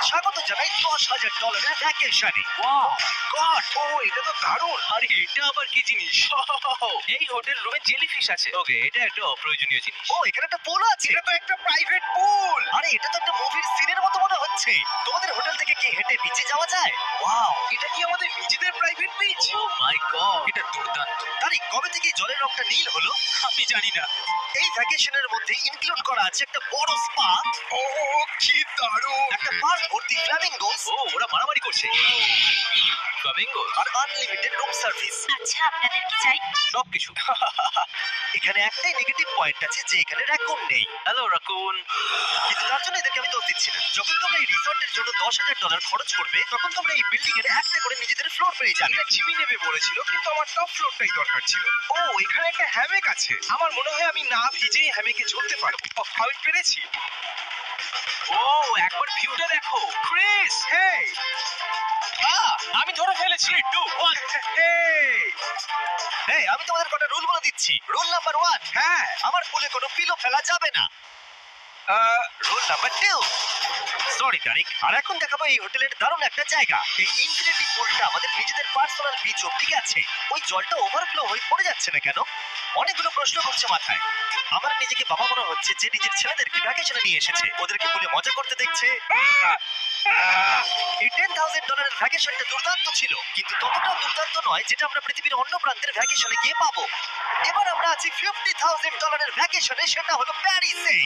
স্বাগত জানাই $10,000 ভ্যাকেশনে। গড, ও এটা তো দারুণ। আরে এটা আবার কি জিনিস? এই হোটেল রুমে জেলিফিশ আছে। ওকে, এটা একটা অপ্রয়োজনীয় জিনিস। ও এখানে একটা পুল আছে। এটা তো একটা প্রাইভেট পুল। আরে এটা তো একটা মুভির সিনের মতো মনে হচ্ছে। তোমাদের হোটেল থেকে কি হেঁটে বিচে যাওয়া যায়? ওয়াও, এটা কি আমাদের নিজেদের প্রাইভেট বিচ? ও মাই গড, এটা দুর্দান্ত। তারই কবে থেকে জলের রংটা নীল হলো? আমি জানি না। এই ভ্যাকেশনের মধ্যে ইনক্লুড করা আছে একটা বড় স্পা, ও কি দারুণ। একটা পার্ক ভর্তি ফ্ল্যামিঙ্গোস ও, ওরা মারামারি করছে। ফ্লামিঙ্গো আর আনলিমিটেড রুম সার্ভিস। আচ্ছা, আপনাদের কি চাই? সবকিছু। এখানে একটাই নেগেটিভ পয়েন্ট আছে যে এখানে র্যাকুন নেই, হ্যালো রাকুন। কিন্তু তার জন্য এদেরকে আমি দোষ দিচ্ছি না। যখন তোমরা এই রিসর্টের জন্য $10,000 খরচ করবে তখন তোমরা এই বিল্ডিং এর একটা করে নিজেদের ফ্লোর পেয়ে যাবে। এটা জিমি নেবে বলেছিল, কিন্তু আমার টপ ফ্লোরটাই দরকার ছিল। ও এখানে একটা হ্যামেক আছে। আমার মনে হয় আমি না ভিজেই হ্যামেকে ঝুলতে পারবো। আমি পেরেছি। ও, একবার ভিউটা দেখো। ক্রিস, হেই আমি ধরে ফেলেছি। 2 1 এই আমি তোমাদের কটা রুল বলে দিচ্ছি। রুল নাম্বার 1, হ্যাঁ, আমার পুলে কোনো পিলো ফেলা যাবে না। রুল নাম্বার 2, সরি তারিক। আর এখন দেখাবো এই হোটেলের দারুণ একটা জায়গা। এই ইনফিনিটি পুলটা আমাদের নিজেদের পার্সোনাল বিচ অব্দি গেছে। ওই জলটা ওভারফ্লো হয়ে পড়ে যাচ্ছে না কেন? অনেকগুলো প্রশ্ন ঘুরছে মাথায়। আমার নিজেকে বাবা মনে হচ্ছে যে নিজের ছেলেদেরকে ভ্যাকেশনে নিয়ে এসেছে, ওদেরকে পুলে মজা করতে দেখছে। এই $10,000 ভ্যাকেশনটা দুর্দান্ত ছিল, কিন্তু ততটাও দুর্দান্ত নয় যেটা আমরা পৃথিবীর অন্য প্রান্তের ভ্যাকেশনে গিয়ে পাবো। এবার আমরা আছি $50,000 ভ্যাকেশনে, সেটা হলো প্যারিসে।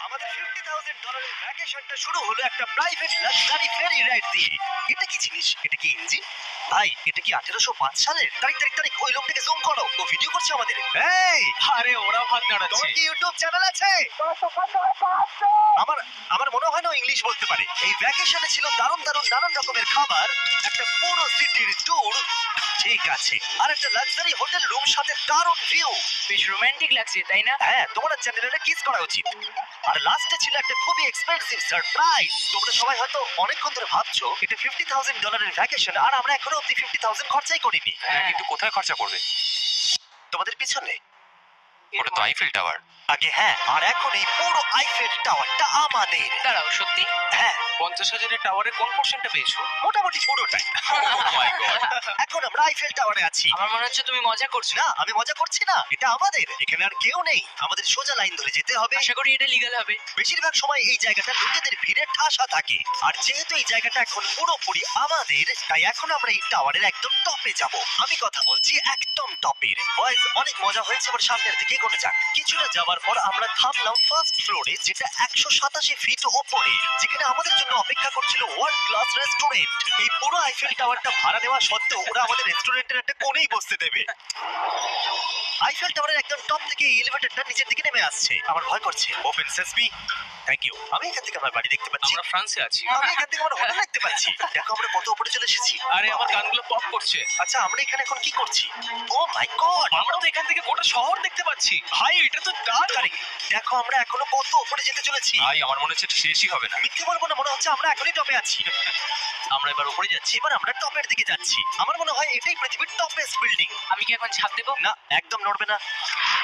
আমাদের $50,000 ভ্যাকেশনটা শুরু হলো একটা প্রাইভেট লাক্সারি ফেরি রাইড দিয়ে। এটা কি জিনিস? এটা কি ইঞ্জিন? ভাই, এটা কি 1805 সালের? তারিখ ওই লোকটাকে জুম করো, ও ভিডিও করছে আমাদের। এই, আরে ওরা ভাগ তোমার নাড়াচ্ছে। কি ইউটিউব চ্যানেল আছে? আমার আমার মনে হয় না ও ইংলিশ বলতে পারে। এই ভ্যাকেশনে ছিল দারুণ দারুণ নানান রকমের খাবার, একটা পুরো সিটির ট্যুর, ঠিক আছে, আর একটা লাক্সারি হোটেল রুম সাথে দারুণ ভিউ। বেশ রোমান্টিক লাগছে, তাই না? হ্যাঁ, তোমার চ্যানেলে কিস করা উচিত। আর লাস্টে ছিল একটা খুবই এক্সপেন্সিভ সারপ্রাইজ। তোমরা সবাই হয়তো অনেকক্ষণ ধরে ভাবছো এটা $50,000 ভ্যাকেশন, আর আমরা এখনো অব্দি 50,000 খরচাই করিনি। হ্যাঁ, কিন্তু কোথায় খরচা করবে? তোমাদের পিছনে ওটা তো আইফেল টাওয়ার। আগে, হ্যাঁ, আর এখন এই পুরো আইফেল টাওয়ারটা আমাদের। দাঁড়াও, সত্যি? হ্যাঁ, 50,000 টাওয়ারের কোন পোরশনটা পেয়েছো? মোটামুটি পুরোটাই। ও মাই গড। এখন আমরা আইফেল টাওয়ারে আছি। আমার মনে হচ্ছে তুমি মজা করছো। না, আমি মজা করছি না, এটা আমাদের। এখানে আর কেউ নেই, আমাদের সোজা লাইন ধরে যেতে হবে। আশা করি এটা লিগ্যাল হবে। বেশিরভাগ সময় এই জায়গাটা লোকেদের ভিড়ে ঠাসা থাকে, আর যেহেতু এই জায়গাটা এখন পুরোপুরি আমাদের, তাই এখন আমরা এই টাওয়ারের একদম টপে যাব। আমি কথা বলছি একদম টপের। বয়েজ, অনেক মজা হয়েছে, এবার সামনের দিকে এগোনো যাক। কিছুটা যাওয়ার পর আমরা থামলাম ফার্স্ট ফ্লোরে, যেটা 187 ফিট ওপরে, যেখানে আমাদের জন্য অপেক্ষা করছিল ওয়ার্ল্ড ক্লাস রেস্টুরেন্ট। এই পুরো আইফেল টাওয়ারটা ভাড়া নেওয়া সত্ত্বেও ওরা আমাদের রেস্টুরেন্টের একটা কোণেই বসতে দেবে। আইফেল টাওয়ারের একদম টপ থেকে এই এলিভেটরটা নিচের দিকে নেমে আসছে। আমার ভয় করছে। Open sesame. Thank you. আমি এখান থেকে আমার বাড়ি দেখতে পাচ্ছি। আমরা ফ্রান্সে আছি। আমি এখান থেকে আমার হোটেল দেখতে পাচ্ছি। দেখো আমরা কত উপরে চলে এসেছি। আরে আমার গানগুলো পপ করছে। আচ্ছা, আমরা এখানে এখন কি করছি? ও মাই গড, আমরা তো এখান থেকে গোটা শহর দেখতে পাচ্ছি। ভাই, এটা তো দারুণ। দেখো আমরা এখনো কত উপরে যেতে চলেছি। ভাই, আমার মনে হচ্ছে এটা শেষই হবে না। মিথ্যে বলবো না, মনে হচ্ছে আমরা এখনই টপে আছি। আমরা এবার উপরে যাচ্ছি। এবার আমরা টপের দিকে যাচ্ছি। আমার মনে হয় এটাই পৃথিবীর টপেস্ট বিল্ডিং। আমি কি এখন ঝাঁপ দেবো? না, একদম নড়বে না।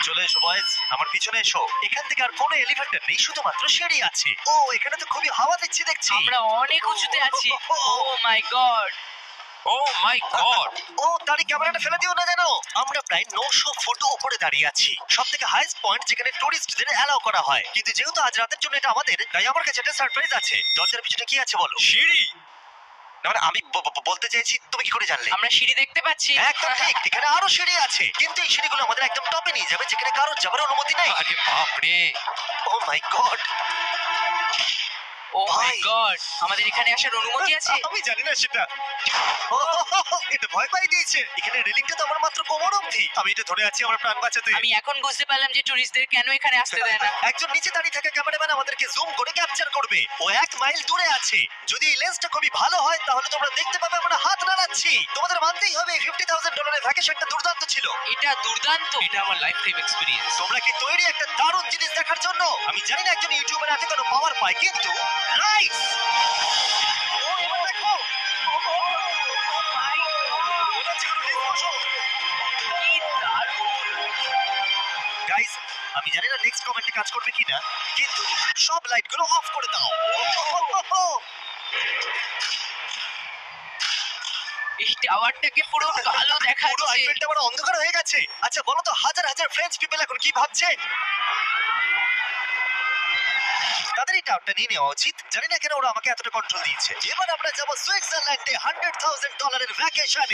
চলে এসো বয়েজ, আমার পিছনে এসো। এখান থেকে আর কোনো এলিভেটর নেই, শুধুমাত্র সিঁড়ি আছে। ও, এখানে তো খুবই হাওয়া দিচ্ছি দেখছি। আমরা অনেক উঁচুতে আছি। ও মাই গড। ও মাই গড। ও, তারই ক্যামেরাটা ফেলে দিও না যেন। আমরা প্রায় 900 ফুট উপরে দাঁড়িয়ে আছি, সব থেকে হাইস্ট পয়েন্ট যেখানে টুরিস্টদের অ্যালাউ করা হয়। কিন্তু যেহেতু আজ রাতের জন্য এটা আমাদের, তাই আমার কাছে একটা সারপ্রাইজ আছে। দরজার পিছনে কি আছে বলো? সিঁড়ি। না, মানে আমি বলতে চাইছি, তুমি কি করে জানলে? আমরা সিঁড়ি দেখতে পাচ্ছি। একদম ঠিক, এখানে আরো সিঁড়ি আছে, কিন্তু এই সিঁড়িগুলো আমাদের একদম টপে নিয়ে যাবে, যেখানে কারোর যাবার অনুমতি নেই। আরে বাপ রে। ও মাই গড, ও মাই ভাই। গড, আমাদের এখানে আসার অনুমতি আছে? আমি জানি না সেটা। এটা ভয় পাই দিয়েছে। এখানে রেলিংটা তো আমার মাত্র কোমর অবধি। আমি এটা ধরে আছি আমার প্রাণ বাঁচাতে। আমি এখন বুঝতে পারলাম যে টুরিস্টদের কেন এখানে আসতে দেয় না। একজন নিচে দাঁড়িয়ে থাকা ক্যামেরাম্যান আমাদেরকে জুম করে ক্যাপচার করবে। ও 1 মাইল দূরে আছে। যদি এই লেন্সটা খুবই ভালো হয় তাহলে তোমরা দেখতে পাবে আমরা হাত নাড়াচ্ছি। তোমাদের মানতেই হবে $50,000 ভ্যাকেশনটা দুর্দান্ত ছিল। এটা দুর্দান্ত। এটা আমার লাইফ টাইম এক্সপেরিয়েন্স। তোমরা কি তৈরি একটা দারুণ জিনিস দেখার জন্য? আমি জানি না একজন ইউটিউবার এত কোনো পাওয়ার পায়, কিন্তু লাইটস। ও, এবার দেখো। মনে হচ্ছে কোনো lift বসো। কি দারুণ। গাইস, আমি জানি না নেক্সট কমেন্টে কাজ করবে কিনা, কিন্তু সব লাইটগুলো অফ করে দাও। এই টাওয়ারটাকে পুরো কালো পুরো দেখাচ্ছে। আইফেল টাওয়ার অন্ধকার হয়ে গেছে। আচ্ছা বলো তো, হাজার হাজার ফ্রেঞ্চ পিপল এখন কি ভাবছে? তাদের এই টাওয়ারটা নিয়ে নেওয়া উচিত। জানি না কেন ওরা আমাকে এতটা কন্ট্রোল দিয়েছে। এবার আমরা যাবো সুইজারল্যান্ডে $100,000 ভ্যাকেশন।